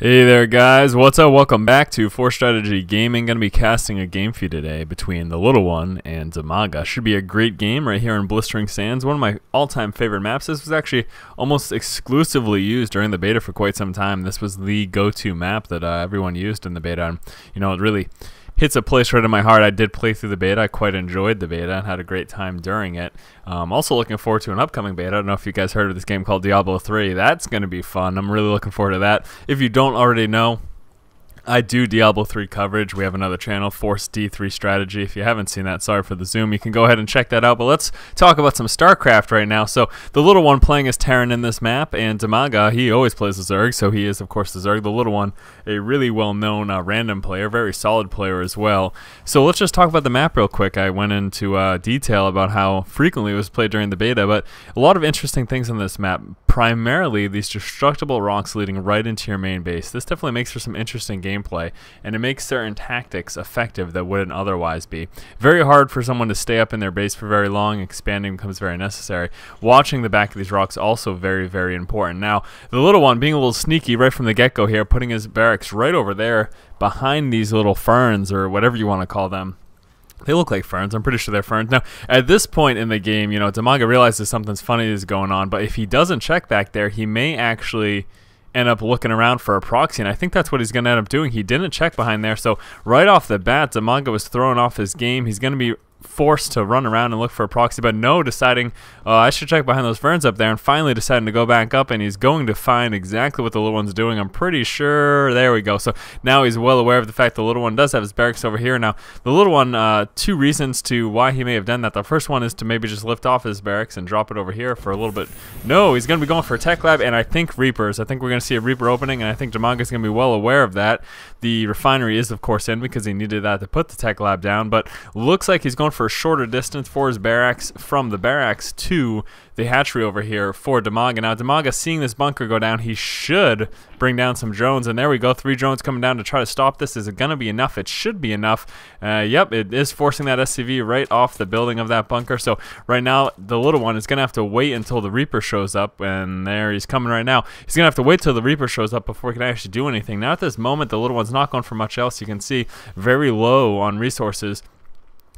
Hey there guys, what's up? Welcome back to 4Strategy Gaming. Gonna be casting a game for you today between the Little One and DIMAGA. Should be a great game right here in Blistering Sands. One of my all-time favorite maps. This was actually almost exclusively used during the beta for quite some time. This was the go-to map that everyone used in the beta, and you know, it really hits a place right in my heart. I did play through the beta. I quite enjoyed the beta and had a great time during it. Also looking forward to an upcoming beta. I don't know if you guys heard of this game called Diablo 3. That's going to be fun. I'm really looking forward to that. If you don't already know, I do Diablo 3 coverage. We have another channel, Force D3 Strategy. If you haven't seen that, sorry for the zoom. You can go ahead and check that out. But let's talk about some Starcraft right now. So the Little One playing as Terran in this map, and DIMAGA, he always plays the Zerg, so he is, of course, the Zerg. The Little One, a really well-known random player, very solid player as well. So let's just talk about the map real quick. I went into detail about how frequently it was played during the beta, but a lot of interesting things on this map. Primarily, these destructible rocks leading right into your main base. This definitely makes for some interesting gameplay, and it makes certain tactics effective that wouldn't otherwise be. Very hard for someone to stay up in their base for very long. Expanding becomes very necessary. Watching the back of these rocks also very, very important. Now, the Little One being a little sneaky right from the get-go here, putting his barracks right over there behind these little ferns, or whatever you want to call them. They look like ferns. I'm pretty sure they're ferns. Now, at this point in the game, you know, DIMAGA realizes something's funny is going on, but if he doesn't check back there, he may actually end up looking around for a proxy, and I think that's what he's going to end up doing. He didn't check behind there, so right off the bat, DIMAGA was throwing off his game. He's going to be forced to run around and look for a proxy, but no, deciding I should check behind those ferns up there, and finally deciding to go back up, and he's going to find exactly what the Little One's doing. I'm pretty sure. There we go. So now he's well aware of the fact the Little One does have his barracks over here. Now the Little One, two reasons to why he may have done that. The first one is to maybe just lift off his barracks and drop it over here for a little bit. No, he's going to be going for a tech lab, and I think Reapers. I think we're going to see a Reaper opening, and I think DIMAGA is going to be well aware of that. The refinery is, of course, in because he needed that to put the tech lab down, but looks like he's going for a shorter distance for his barracks from the barracks to the hatchery over here for DIMAGA. Now DIMAGA, seeing this bunker go down, he should bring down some drones, and there we go, 3 drones coming down to try to stop this. Is it going to be enough? It should be enough. Yep, it is forcing that SCV right off the building of that bunker. So right now the Little One is going to have to wait until the Reaper shows up, and there he's coming right now. He's going to have to wait till the Reaper shows up before he can actually do anything. Now at this moment, the Little One's not going for much else. You can see very low on resources.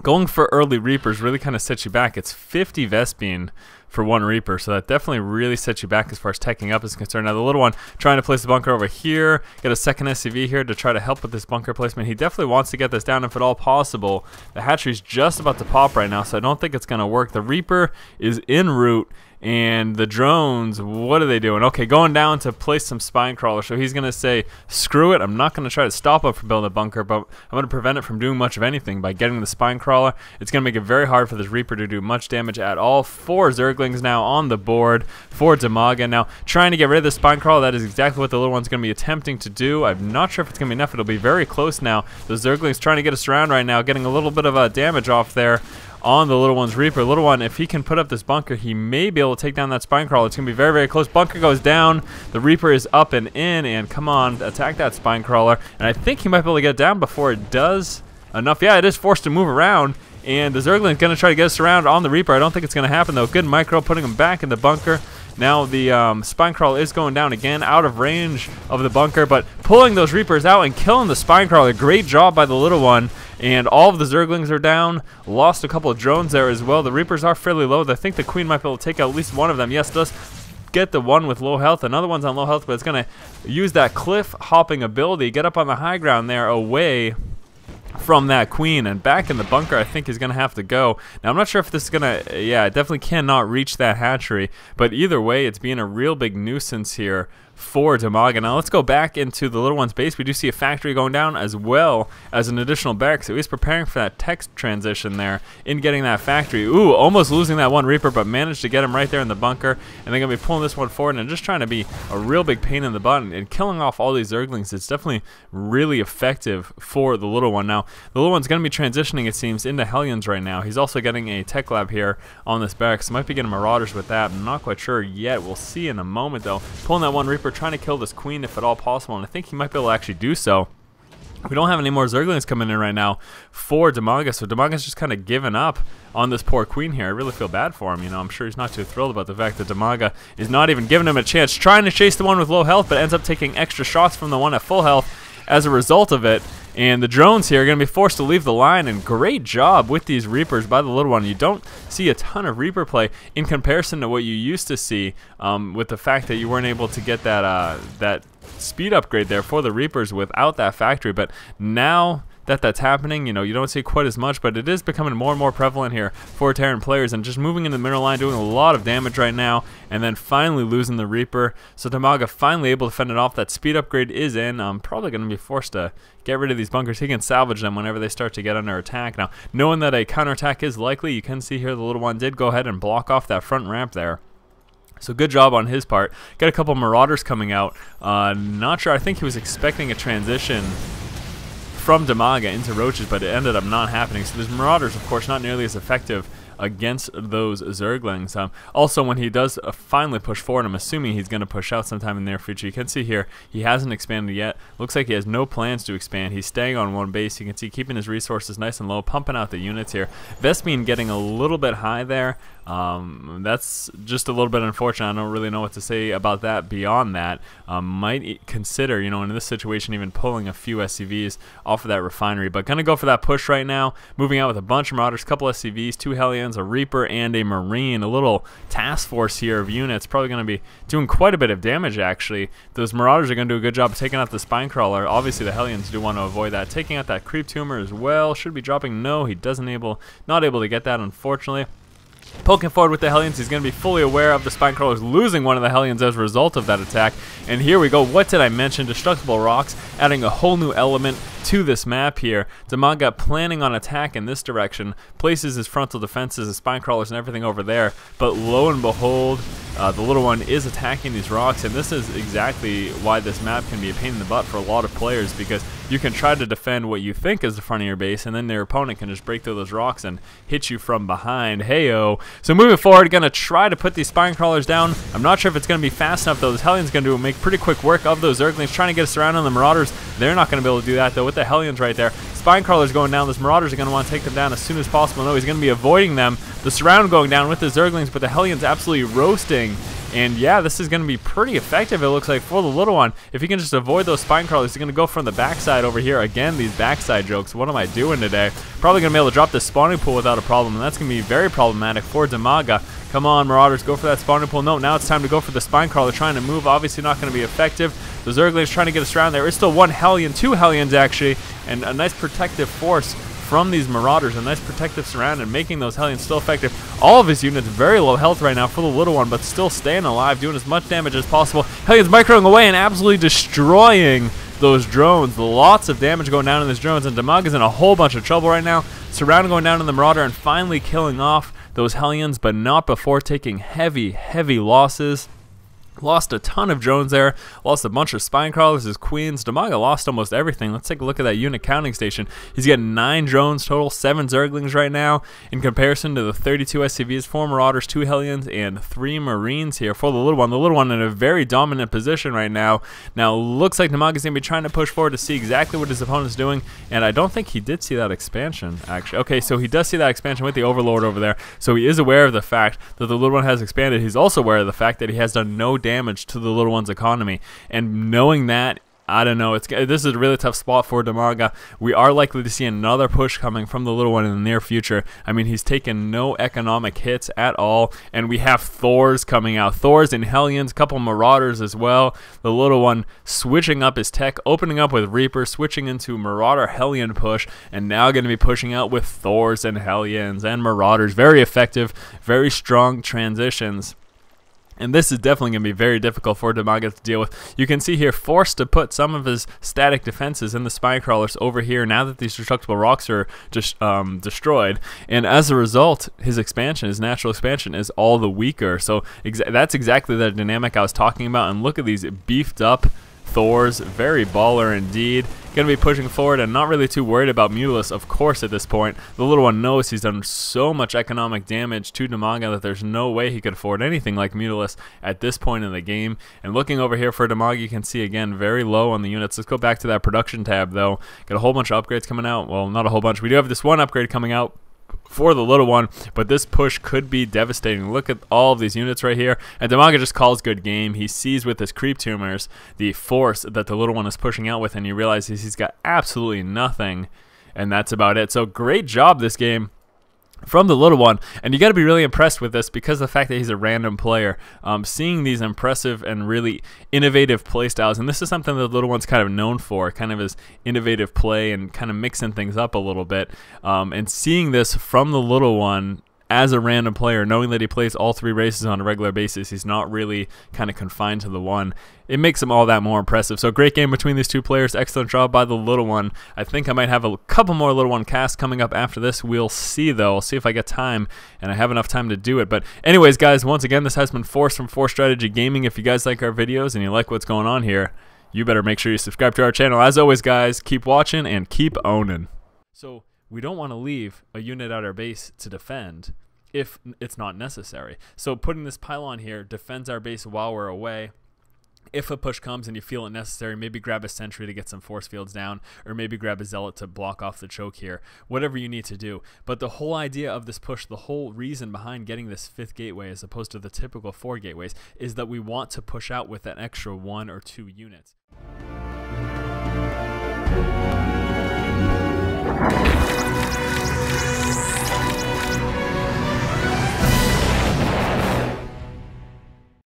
Going for early Reapers really kind of sets you back. It's 50 Vespene for 1 Reaper, so that definitely really sets you back as far as teching up is concerned. Now the Little One trying to place the bunker over here, get a second SCV here to try to help with this bunker placement. He definitely wants to get this down if at all possible. The hatchery's just about to pop right now, so I don't think it's going to work. The Reaper is en route, and the drones, what are they doing? Okay, going down to place some spine crawler. So he's going to say, screw it, I'm not going to try to stop him from building a bunker, but I'm going to prevent it from doing much of anything by getting the spine crawler. It's going to make it very hard for this Reaper to do much damage at all. 4 Zerglings now on the board for DIMAGA. Now, trying to get rid of the spine crawler, that is exactly what the Little One's going to be attempting to do. I'm not sure if it's going to be enough. It'll be very close now. The Zerglings trying to get us around right now, getting a little bit of damage off there on the Little One's Reaper. Little One, if he can put up this bunker, he may be able to take down that spine crawler. It's going to be very, very close. Bunker goes down. The Reaper is up and in, and come on, attack that spine crawler. And I think he might be able to get down before it does enough. Yeah, it is forced to move around, and the Zergling is going to try to get us around on the Reaper. I don't think it's going to happen, though. Good micro, putting him back in the bunker. Now the spine crawler is going down again, out of range of the bunker, but pulling those Reapers out and killing the spine crawler. Great job by the Little One. And all of the Zerglings are down. Lost a couple of drones there as well. The Reapers are fairly low. I think the Queen might be able to take out at least one of them. Yes, does get the one with low health. Another one's on low health, but it's going to use that cliff hopping ability. Get up on the high ground there away from that Queen, and back in the bunker I think he's going to have to go. Now I'm not sure if this is going to, yeah, it definitely cannot reach that hatchery, but either way it's being a real big nuisance here for DIMAGA. Now let's go back into the Little One's base. We do see a factory going down as well as an additional barracks. So he's preparing for that text transition there in getting that factory. Ooh, almost losing that 1 Reaper, but managed to get him right there in the bunker. And they're going to be pulling this one forward and just trying to be a real big pain in the butt and killing off all these Zerglings. It's definitely really effective for the Little One. Now the Little One's going to be transitioning, it seems, into Hellions right now. He's also getting a tech lab here on this barracks. Might be getting Marauders with that. I'm not quite sure yet. We'll see in a moment though. Pulling that 1 Reaper, trying to kill this Queen if at all possible, and I think he might be able to actually do so. We don't have any more Zerglings coming in right now for DIMAGA, so DIMAGA's just kind of given up on this poor queen here. I really feel bad for him. You know, I'm sure he's not too thrilled about the fact that DIMAGA is not even giving him a chance, trying to chase the one with low health, but ends up taking extra shots from the one at full health as a result of it. And the drones here are going to be forced to leave the line, and great job with these Reapers by the little one. You don't see a ton of Reaper play in comparison to what you used to see with the fact that you weren't able to get that that speed upgrade there for the Reapers without that factory. But now that that's happening, you know, you don't see quite as much, but it is becoming more and more prevalent here for Terran players, and just moving in the middle line, doing a lot of damage right now, and then finally losing the Reaper. So DIMAGA finally able to fend it off. That speed upgrade is in. Probably going to be forced to get rid of these bunkers. He can salvage them whenever they start to get under attack. Now, knowing that a counterattack is likely, you can see here the little one did go ahead and block off that front ramp there. So good job on his part. Got a couple Marauders coming out. Not sure. I think he was expecting a transition from DIMAGA into Roaches, but it ended up not happening. So these Marauders, of course, not nearly as effective against those Zerglings. Also, when he does finally push forward, I'm assuming he's going to push out sometime in the near future. You can see here he hasn't expanded yet. Looks like he has no plans to expand. He's staying on one base. You can see keeping his resources nice and low, pumping out the units here. Vespene getting a little bit high there. That's just a little bit unfortunate. I don't really know what to say about that beyond that. Might consider, you know, in this situation, even pulling a few SCVs off of that refinery, but gonna go for that push right now. Moving out with a bunch of Marauders, couple SCVs, 2 Hellions, a Reaper, and a Marine. A little task force here of units, probably gonna be doing quite a bit of damage actually. Those Marauders are gonna do a good job of taking out the Spine Crawler. Obviously the Hellions do want to avoid that. Taking out that Creep Tumor as well. Should be dropping. No, he not able to get that, unfortunately. Poking forward with the Hellions, he's going to be fully aware of the Spine Crawlers losing one of the Hellions as a result of that attack. And here we go. What did I mention? Destructible rocks, adding a whole new element to this map here. DIMAGA planning on attack in this direction, places his frontal defenses, his Spine Crawlers, and everything over there. But lo and behold, the little one is attacking these rocks, and this is exactly why this map can be a pain in the butt for a lot of players, because you can try to defend what you think is the front of your base, and then their opponent can just break through those rocks and hit you from behind. Heyo. So moving forward, going to try to put these Spine Crawlers down. I'm not sure if it's going to be fast enough, though. This Hellion's going to make pretty quick work of those Zerglings, trying to get us around on the Marauders. They're not going to be able to do that, though, with the Hellions right there. Spine Crawlers going down. Those Marauders are going to want to take them down as soon as possible. No, he's going to be avoiding them. The Surround going down with the Zerglings, but the Hellion's absolutely roasting. And yeah, this is going to be pretty effective, it looks like, for the little one. If he can just avoid those Spine Crawlers, he's going to go from the backside over here. Again, these backside jokes. What am I doing today? Probably going to be able to drop this spawning pool without a problem, and that's going to be very problematic for DIMAGA. Come on, Marauders, go for that spawning pool. No, now it's time to go for the Spine Crawler, trying to move. Obviously not going to be effective. The Zerglings trying to get us around. There is still one Hellion, 2 Hellions actually, and a nice protective force from these Marauders, a nice protective surround, and making those Hellions still effective. All of his units very low health right now for the little one, but still staying alive, doing as much damage as possible. Hellions microing away and absolutely destroying those drones. Lots of damage going down in these drones, and DIMAGA's in a whole bunch of trouble right now. Surround going down in the Marauder and finally killing off those Hellions, but not before taking heavy, heavy losses. Lost a ton of drones there, lost a bunch of Spine Crawlers, his queens. DIMAGA lost almost everything. Let's take a look at that unit counting station. He's got 9 drones total, 7 Zerglings right now, in comparison to the 32 SCVs, 4 Marauders, 2 Hellions, and 3 Marines here for the little one. The little one in a very dominant position right now. Now, looks like DIMAGA's going to be trying to push forward to see exactly what his opponent's doing, and I don't think he did see that expansion, actually. Okay, so he does see that expansion with the Overlord over there, so he is aware of the fact that the little one has expanded. He's also aware of the fact that he has done no damage to the little one's economy, and knowing that, I don't know, this is a really tough spot for DIMAGA. We are likely to see another push coming from the little one in the near future. I mean, he's taken no economic hits at all, and we have Thors coming out. Thors and Hellions, a couple Marauders as well. The little one switching up his tech, opening up with Reaper, switching into Marauder Hellion push, and now going to be pushing out with Thors and Hellions and Marauders. Very effective, very strong transitions. And this is definitely going to be very difficult for DIMAGA to deal with. You can see here, forced to put some of his static defenses in the Spine Crawlers over here now that these destructible rocks are just destroyed. And as a result, his expansion, his natural expansion, is all the weaker. So that's exactly the dynamic I was talking about. And look at these beefed up Thors. Very baller indeed. Going to be pushing forward and not really too worried about Mutalisk, of course, at this point. The little one knows he's done so much economic damage to DIMAGA that there's no way he could afford anything like Mutalisk at this point in the game. And looking over here for DIMAGA, you can see, again, very low on the units. Let's go back to that production tab, though. Got a whole bunch of upgrades coming out. Well, not a whole bunch. We do have this one upgrade coming out for the little one, but this push could be devastating. Look at all of these units right here, and DIMAGA just calls good game. He sees with his creep tumors the force that the little one is pushing out with, and he realizes he's got absolutely nothing, and that's about it. So great job this game from the little one, and you got to be really impressed with this because of the fact that he's a random player. Seeing these impressive and really innovative play styles, and this is something that the little one's kind of known for, kind of his innovative play and kind of mixing things up a little bit, and seeing this from the little one as a random player, knowing that he plays all 3 races on a regular basis, he's not really kind of confined to the one. It makes him all that more impressive. So great game between these two players. Excellent job by the little one. I think I might have a couple more little one casts coming up after this. We'll see, though. I'll see if I get time and I have enough time to do it. But anyways, guys, once again, this has been Force from Force Strategy Gaming. If you guys like our videos and you like what's going on here, you better make sure you subscribe to our channel. As always, guys, keep watching and keep owning. So we don't want to leave a unit at our base to defend if it's not necessary. So putting this pylon here defends our base while we're away. If a push comes and you feel it necessary, maybe grab a sentry to get some force fields down, or maybe grab a zealot to block off the choke here. Whatever you need to do. But the whole idea of this push, the whole reason behind getting this 5th gateway as opposed to the typical 4 gateways, is that we want to push out with that extra 1 or 2 units.